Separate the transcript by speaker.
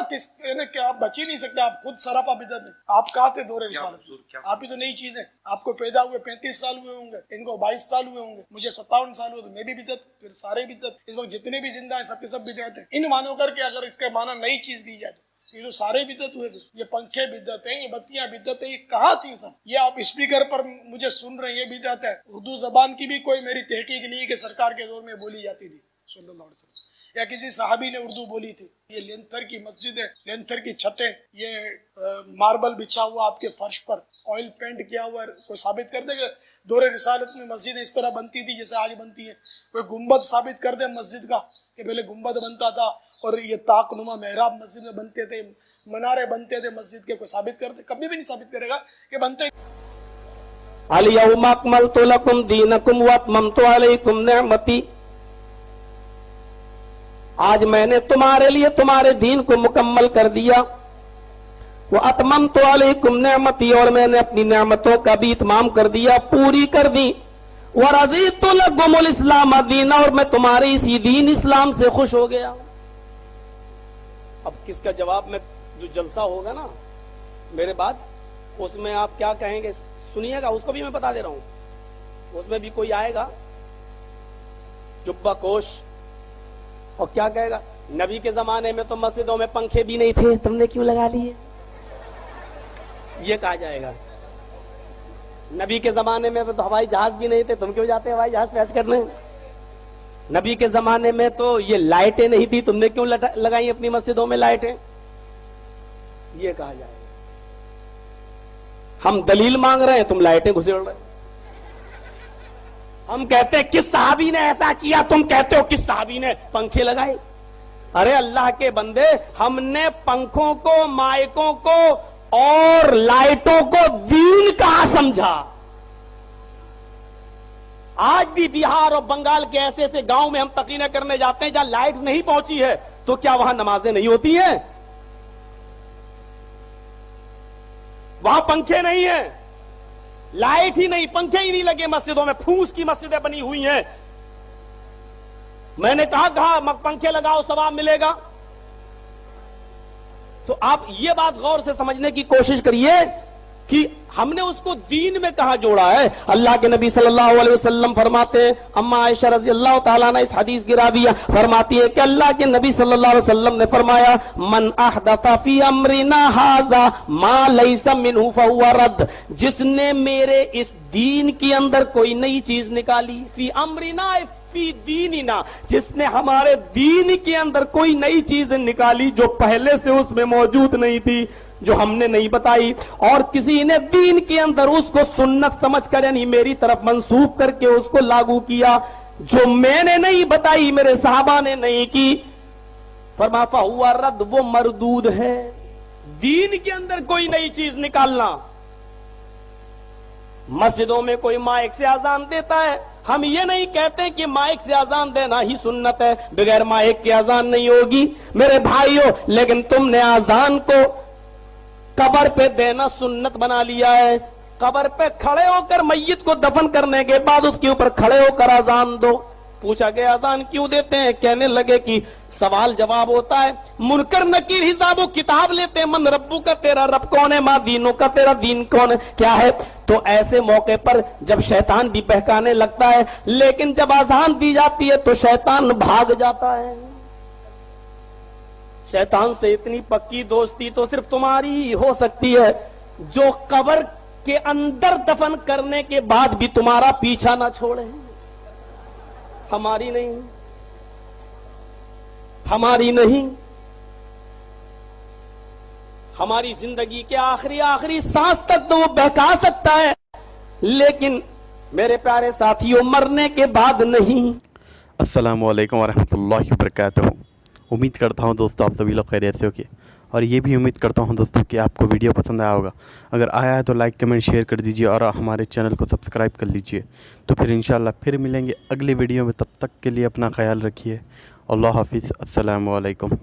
Speaker 1: کہ آپ بچ ہی نہیں سکتے، آپ خود سراپا بدعت میں. آپ کہاں تھے دور رسالت؟ آپ ہی تو نئی چیز ہے. آپ کو پیدا ہوئے 35 سال ہوئے ہوں گے، ان کو 22 سال ہوئے ہوں گے، مجھے 57 سال ہوئے، تو میں بھی بدعت، پھر سارے بدعت. اس وقت جتنے بھی زندہ ہیں سب کے سب بدعت ہیں. ان مانو کر کے اگر اس کا معنی نئی چیز دی جائے تو یہ جو سارے بدعت ہوئے تھے، یہ پنکھے بدعت ہیں، یہ بتیاں بدعت ہیں، یہ کہاں تھی سب؟ یہ آپ اسپیکر پر مجھے سن رہے ہیں، یہ بدعت ہے. اردو زبان کی بھی کوئی میری تحقیق نہیں ہے کہ سرکار کے دور میں بولی جاتی تھی صلی اللہ علیہ وسلم، یا کسی صحابی نے اردو بولی تھی. یہ لینتھر کی مسجد ہے، لینتھر کی چھتیں، یہ ماربل بچھا ہوا آپ کے فرش پر، آئل پینٹ کیا ہوا ہے. کوئی ثابت کر دے کہ دور رسالت میں مسجد اس طرح بنتی تھی جیسے آج بنتی ہے؟ کوئی گنبد ثابت کر دے مسجد کا کہ پہلے گنبد بنتا تھا اور یہ طاق نما محراب مسجد میں بنتے تھے، منارے بنتے تھے مسجد کے. کوئی ثابت کر دے؟ کبھی بھی نہیں ثابت کرے گا کہ بنتے.
Speaker 2: الیوم اکملت لکم دینکم واتممت علیکم نعمتی، آج میں نے تمہارے لیے تمہارے دین کو مکمل کر دیا. واتممت علیکم نعمتی، اور میں نے اپنی نعمتوں کا بھی اتمام کر دیا، پوری کر دی. ورضیت لکم الاسلام دینا، اور میں تمہارے اسی دین اسلام سے خوش ہو گیا. اب کس کا جواب میں جو جلسہ ہوگا نا میرے بعد، اس میں آپ کیا کہیں گے سنیے گا. اس کو بھی میں بتا دے رہا ہوں، اس میں بھی کوئی آئے گا جبہ کوش اور کیا کہے گا، نبی کے زمانے میں تو مسجدوں میں پنکھے بھی نہیں تھے، تم نے کیوں لگا لیے؟ یہ کہا جائے گا. نبی کے زمانے میں تو ہوائی جہاز بھی نہیں تھے، تم کیوں جاتے ہوائی جہاز پہ حج کرنے؟ نبی کے زمانے میں تو یہ لائٹیں نہیں تھی، تم نے کیوں لگائی اپنی مسجدوں میں لائٹیں؟ یہ کہا جائے گا. ہم دلیل مانگ رہے ہیں، تم لائٹیں گھسیڑ رہے. ہم کہتے ہیں کس صحابی نے ایسا کیا، تم کہتے ہو کس صحابی نے پنکھے لگائے. ارے اللہ کے بندے، ہم نے پنکھوں کو، مائکوں کو اور لائٹوں کو دین کہاں سمجھا؟ آج بھی بہار اور بنگال کے ایسے ایسے گاؤں میں ہم تقریریں کرنے جاتے ہیں جہاں لائٹ نہیں پہنچی ہے، تو کیا وہاں نمازیں نہیں ہوتی ہیں؟ وہاں پنکھے نہیں ہیں، لائٹ ہی نہیں، پنکھے ہی نہیں لگے مسجدوں میں، پھوس کی مسجدیں بنی ہوئی ہیں. میں نے کہا پنکھے لگاؤ ثواب ملے گا. تو آپ یہ بات غور سے سمجھنے کی کوشش کریے کہ ہم نے اس کو دین میں کہاں جوڑا ہے. اللہ کے نبی صلی اللہ علیہ وسلم فرماتے ہیں، اما عائشہ رضی اللہ تعالیٰ نے اس حدیث کی راویہ فرماتی ہے کہ اللہ کے نبی صلی اللہ علیہ وسلم نے فرمایا، من احدث فی امرنا ھذا ما لیس منہ فہو رد، جس نے میرے اس دین کے اندر کوئی نئی چیز نکالی، فی امرنا فی دیننا، جس نے ہمارے دین کے اندر کوئی نئی چیز نکالی جو پہلے سے اس میں موجود نہیں تھی، جو ہم نے نہیں بتائی، اور کسی نے دین کے اندر اس کو سنت سمجھ کر یعنی میری طرف منسوب کر کے اس کو لاگو کیا، جو میں نے نہیں بتائی، میرے صحابہ نے نہیں کی، فرما فہو رد، وہ مردود ہے. دین کے اندر کوئی نئی چیز نکالنا. مسجدوں میں کوئی مائک سے اذان دیتا ہے، ہم یہ نہیں کہتے کہ مائک سے اذان دینا ہی سنت ہے، بغیر مائک کے اذان نہیں ہوگی میرے بھائیوں. لیکن تم نے اذان کو قبر پہ دینا سنت بنا لیا ہے. قبر پہ کھڑے ہو کر میت کو دفن کرنے کے بعد اس کے اوپر کھڑے ہو کر اذان دو. پوچھا گیا اذان کیوں دیتے ہیں؟ کہنے لگے کہ سوال جواب ہوتا ہے، منکر نکیر حساب و کتاب لیتے ہیں، من ربو کا، تیرا رب کون ہے، ماں دینوں کا، تیرا دین کون ہے، کیا ہے. تو ایسے موقع پر جب شیطان بھی بہکانے لگتا ہے، لیکن جب اذان دی جاتی ہے تو شیطان بھاگ جاتا ہے. شیطان سے اتنی پکی دوستی تو صرف تمہاری ہی ہو سکتی ہے جو قبر کے اندر دفن کرنے کے بعد بھی تمہارا پیچھا نہ چھوڑے. ہماری نہیں، ہماری نہیں. ہماری زندگی کے آخری سانس تک تو وہ بہکا سکتا ہے، لیکن میرے پیارے ساتھیوں مرنے کے بعد نہیں.
Speaker 3: السلام علیکم ورحمۃ اللہ وبرکاتہ. امید کرتا ہوں دوستو آپ سبھی لوگ خیریت سے ہو گے، اور یہ بھی امید کرتا ہوں دوستو کہ آپ کو ویڈیو پسند آیا ہوگا. اگر آیا ہے تو لائک کمنٹ شیئر کر دیجئے اور ہمارے چینل کو سبسکرائب کر لیجئے. تو پھر انشاءاللہ پھر ملیں گے اگلی ویڈیو میں، تب تک کے لیے اپنا خیال رکھیے. اللہ حافظ. السلام علیکم.